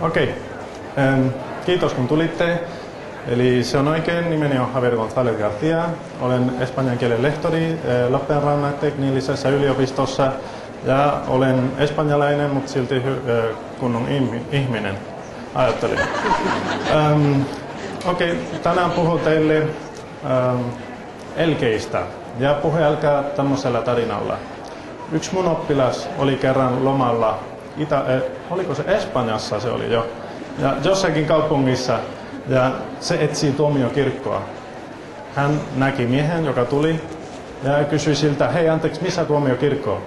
Okei. Kiitos kun tulitte. Eli se on oikein, nimeni on Javier González García. Olen espanjan kielen lehtori Lappeenrannan teknillisessä yliopistossa ja olen espanjalainen, mutta silti kunnon ihminen, ajattelin. Okei, tänään puhun teille elkeistä ja puheelkää tämmöisellä tarinalla. Yksi mun oppilas oli kerran lomalla, oliko se Espanjassa se oli jo, ja jossakin kaupungissa, ja se etsii tuomiokirkkoa. Hän näki miehen, joka tuli, ja kysyi siltä, hei anteeksi, missä tuomiokirkko?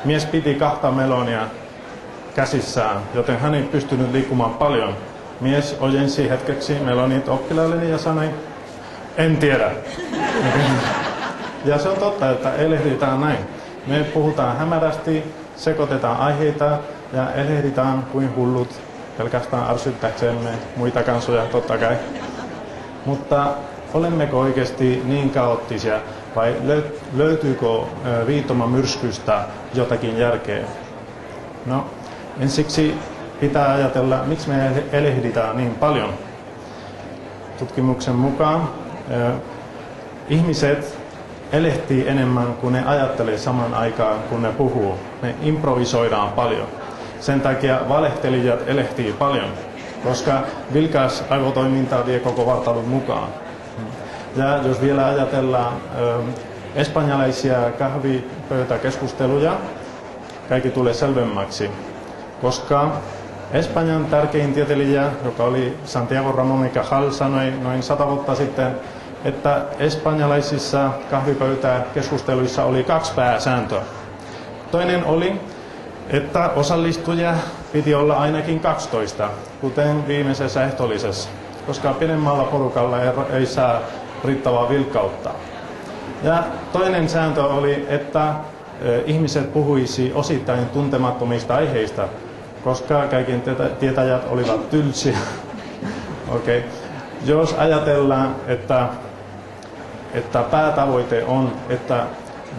Mies piti 2 melonia käsissään, joten hän ei pystynyt liikkumaan paljon. Mies ojensi hetkeksi melonit oppilaalleni ja sanoi, en tiedä. Ja se on totta, että elehditään näin. Me puhutaan hämärästi, sekoitetaan aiheita ja elehditään kuin hullut pelkästään ärsyttääksemme muita kansoja totta kai. Mutta olemmeko oikeasti niin kaoottisia vai löytyykö viittomamyrskystä jotakin järkeä? No, ensiksi pitää ajatella, miksi me elehditään niin paljon. Tutkimuksen mukaan ihmiset elehtii enemmän kuin ne ajattelee saman aikaan kun ne puhuu. Me improvisoidaan paljon. Sen takia valehtelijat elehtii paljon, koska vilkas aivotoiminta vie koko vartalon mukaan. Ja jos vielä ajatellaan espanjalaisia kahvipöytäkeskusteluja, kaikki tulee selvemmäksi, koska Espanjan tärkein tieteilijä, joka oli Santiago Ramón y Cajal, sanoi noin 100 vuotta sitten, että espanjalaisissa kahvipöytäkeskusteluissa oli 2 pääsääntöä. Toinen oli, että osallistujia piti olla ainakin 12, kuten viimeisessä ehtoollisessa, koska pienemmällä porukalla ei saa riittävää vilkkautta. Ja toinen sääntö oli, että ihmiset puhuisi osittain tuntemattomista aiheista, koska kaikki tietäjät olivat tylsiä. Okay. Jos ajatellaan, että päätavoite on, että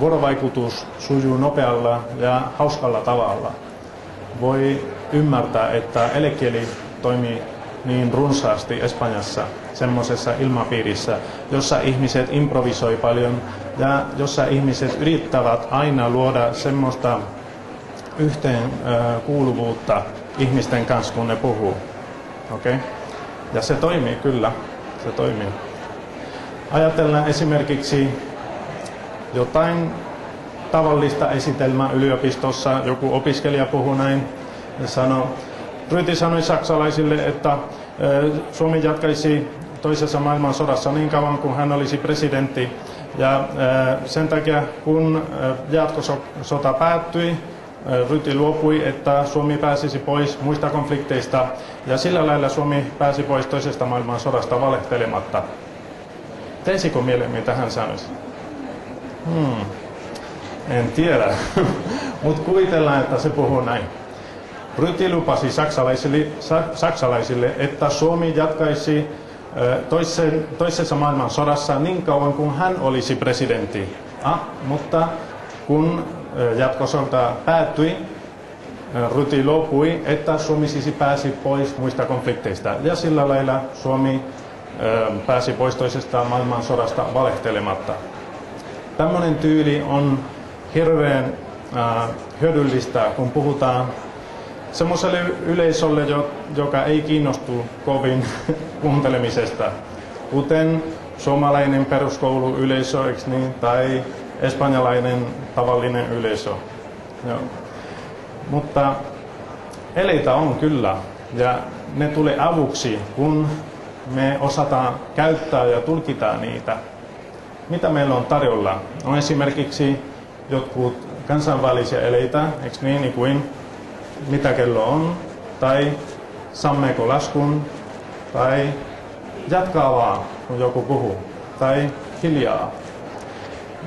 vuorovaikutus sujuu nopealla ja hauskalla tavalla, voi ymmärtää, että elekieli toimii niin runsaasti Espanjassa semmoisessa ilmapiirissä, jossa ihmiset improvisoi paljon ja jossa ihmiset yrittävät aina luoda semmoista yhteenkuuluvuutta ihmisten kanssa, kun ne puhuu. Okay? Ja se toimii kyllä, se toimii. Ajatellaan esimerkiksi jotain tavallista esitelmää yliopistossa. Joku opiskelija puhuu näin ja sanoo, Ryti sanoi saksalaisille, että Suomi jatkaisi toisessa maailmansodassa niin kauan kuin hän olisi presidentti. Ja sen takia kun jatkosota päättyi, Ryti luopui, että Suomi pääsisi pois muista konflikteista ja sillä lailla Suomi pääsi pois toisesta maailmansodasta valehtelematta. Teisikö mieleen, mitä hän sanoisi? En tiedä, mutta kuvitellaan, että se puhuu näin. Ryti lupasi saksalaisille, että Suomi jatkaisi toisessa maailmansodassa niin kauan kuin hän olisi presidentti. Mutta kun jatkosota päättyi, Ryti luopui, että Suomi siis pääsi pois muista konflikteista. Ja sillä lailla Suomi pääsi pois toisesta maailmansodasta valehtelematta. Tällainen tyyli on hirveän hyödyllistä, kun puhutaan semmoiselle yleisölle, joka ei kiinnostu kovin kuuntelemisesta, kuten suomalainen peruskouluyleisö niin, tai espanjalainen tavallinen yleisö. Joo. Mutta eleitä on kyllä, ja ne tulee avuksi, kun me osataan käyttää ja tulkita niitä. Mitä meillä on tarjolla? On esimerkiksi jotkut kansainvälisiä eleitä, eikö niin kuin mitä kello on, tai sammeeko laskun, tai jatkaa vaan, kun joku puhuu, tai hiljaa.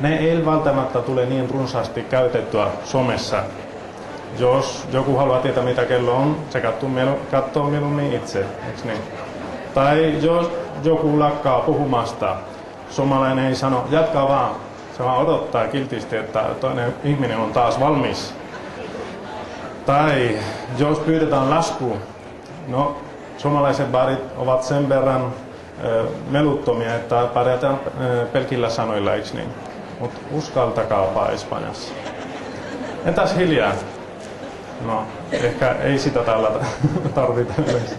Ne ei välttämättä tule niin runsaasti käytettyä Suomessa. Jos joku haluaa tietää, mitä kello on, se katsoo mieluummin itse, eikö niin? Tai jos joku lakkaa puhumasta, suomalainen ei sano, jatkaa vaan. Se vaan odottaa kiltisti, että toinen ihminen on taas valmis. Tai jos pyydetään lasku, No, suomalaiset baarit ovat sen verran meluttomia, että pärjätään pelkillä sanoilla, eikö niin? Mutta uskaltakaapa Espanjassa. Entäs hiljaa? No, ehkä ei sitä täällä tarvita yleensä.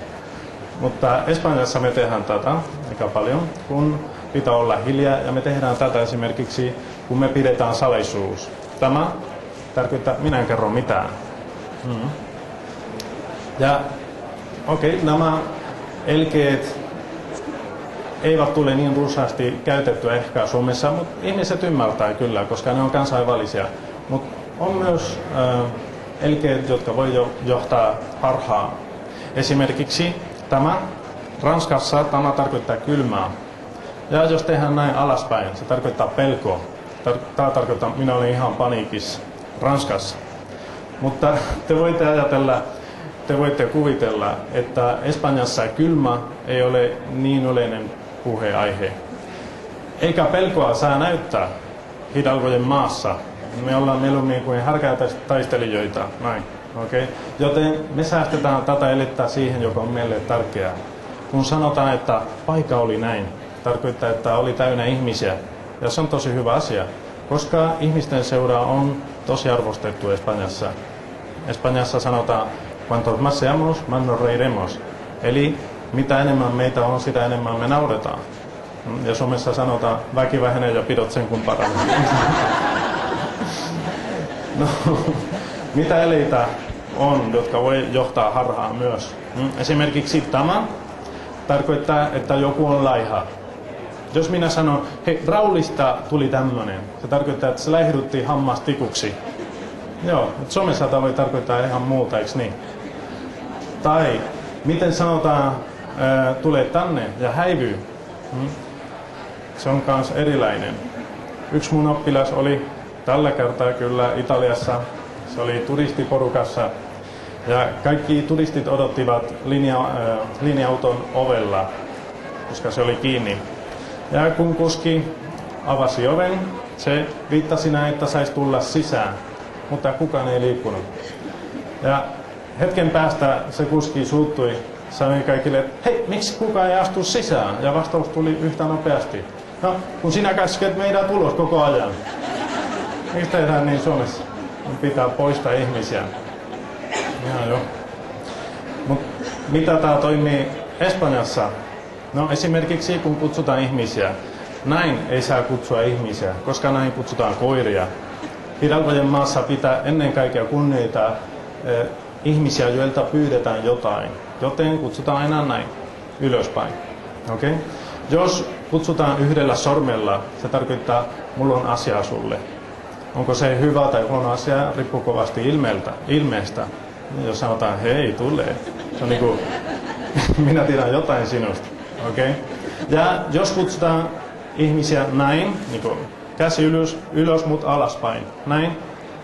Mutta Espanjassa me tehdään tätä aika paljon, kun pitää olla hiljaa, ja me tehdään tätä esimerkiksi, kun me pidetään salaisuus. Tämä tarkoittaa, minä en kerro mitään. Ja nämä elkeet eivät tule niin runsaasti käytettyä ehkä Suomessa, mutta ihmiset ymmärtää kyllä, koska ne on kansainvälisiä. Mutta on myös elkeet, jotka voi johtaa harhaan. Esimerkiksi tämä Ranskassa tämä tarkoittaa kylmää. Ja jos tehdään näin alaspäin, se tarkoittaa pelkoa. Tämä tarkoittaa, että minä olen ihan paniikissa Ranskassa. Mutta te voitte kuvitella, että Espanjassa kylmä ei ole niin yleinen puheaihe. Eikä pelkoa saa näyttää Hidalgojen maassa. Me ollaan mieluummin kuin härkätaistelijoita. Näin. Okay? Joten me säästetään tätä elittää siihen, joka on meille tärkeää. Kun sanotaan, että paikka oli näin, tarkoittaa, että oli täynnä ihmisiä. Ja se on tosi hyvä asia, koska ihmisten seura on tosi arvostettu Espanjassa. Espanjassa sanotaan, cuantos más seamos, más nos reiremos. Eli mitä enemmän meitä on, sitä enemmän me nauretaan. Ja Suomessa sanotaan, väki vähenee ja pidot sen kun paranee. No, mitä eleitä on, jotka voi johtaa harhaan myös? Esimerkiksi tämä tarkoittaa, että joku on laiha. Jos minä sanon, hei, Raulista tuli tämmönen, se tarkoittaa, että se läihdytti hammastikuksi. Joo, mutta Suomessa tämä voi tarkoittaa ihan muuta, eikö niin? Tai miten sanotaan, tulee tänne ja häivyy. Se on kans erilainen. Yksi mun oppilas oli tällä kertaa kyllä Italiassa. Se oli turistiporukassa ja kaikki turistit odottivat linja-auton ovella, koska se oli kiinni. Ja kun kuski avasi oven, se viittasi näin, että saisi tulla sisään, mutta kukaan ei liikkunut. Ja hetken päästä se kuski suuttui, sanoi kaikille, että hei, miksi kukaan ei astu sisään? Ja vastaus tuli yhtä nopeasti. No, kun sinä käsket meidät ulos koko ajan. Miksi tehdään niin Suomessa? Pitää poistaa ihmisiä. Joo. Mut mitä tää toimii Espanjassa? No esimerkiksi kun kutsutaan ihmisiä. Näin ei saa kutsua ihmisiä, koska näin kutsutaan koiria. Hidalgojen maassa pitää ennen kaikkea kunnioittaa ihmisiä, joilta pyydetään jotain. Joten kutsutaan aina näin, ylöspäin. Okay? Jos kutsutaan yhdellä sormella, se tarkoittaa, mulla on asia sulle. Onko se hyvä tai huono asia, riippuu kovasti ilmeestä. Jos sanotaan, hei, tule. Se on niin kuin, minä tiedän jotain sinusta. Okay? Ja jos kutsutaan ihmisiä näin, niin kuin käsi ylös mutta alaspäin, näin,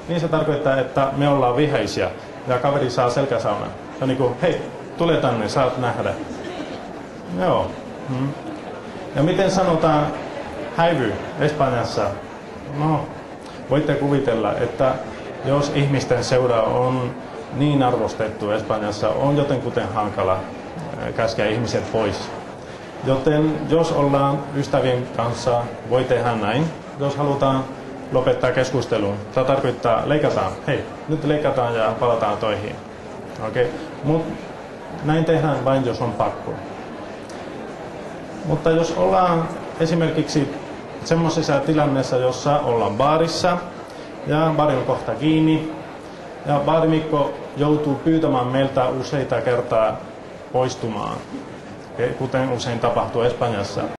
niin se tarkoittaa, että me ollaan vihaisia ja kaveri saa selkäsaunan. Se on niin kuin, hei, tule tänne, saat nähdä. Joo. Ja miten sanotaan häivy Espanjassa? No, voitte kuvitella, että jos ihmisten seura on niin arvostettu Espanjassa, on jotenkuten hankala käskeä ihmiset pois. Joten jos ollaan ystävien kanssa, voi tehdä näin. Jos halutaan lopettaa keskustelun, tämä tarkoittaa leikataan. Hei, nyt leikataan ja palataan toihin. Okay. Mutta näin tehdään vain, jos on pakko. Mutta jos ollaan esimerkiksi semmoisessa tilanteessa, jossa ollaan baarissa ja baari on kohta kiinni ja baarimikko joutuu pyytämään meiltä useita kertaa poistumaan, kuten usein tapahtuu Espanjassa.